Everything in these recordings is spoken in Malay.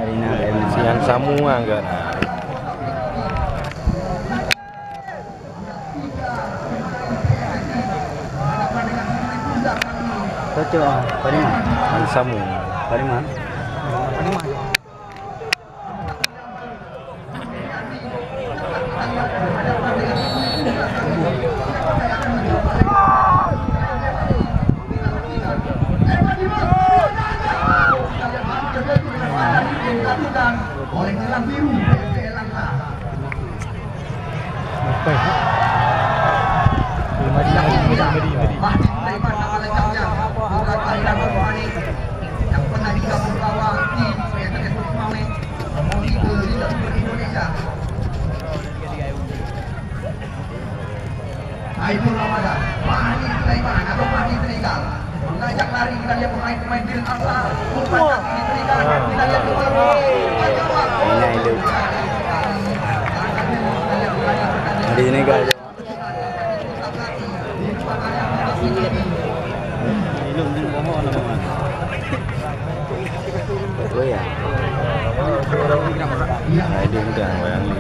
Sian semua enggak. Cocok, Parima. Samu. Parima. oleh gelang biru PSPL Langka. Mahdi Sulaiman nama lengkapnya bukan kelahiran Rohani yang pernah digabung bawa tim PSS Mame Liga Liga Super Indonesia. Aibul Ramadan, Mahdi Sulaiman atau Mahdi Senegal mengajak lari. Kita lihat pemain-pemain Bil Asal umpan kaki di Senegal. Kita lihat kemana Di Senegal. Betul ya. Dia udah bayangin.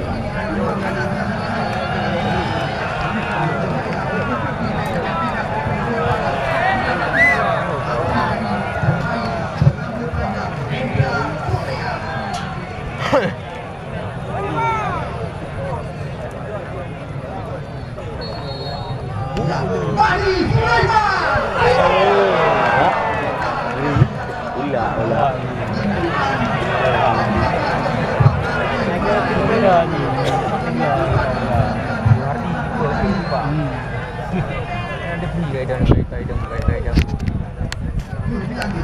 Mahdi Sulaiman. Ada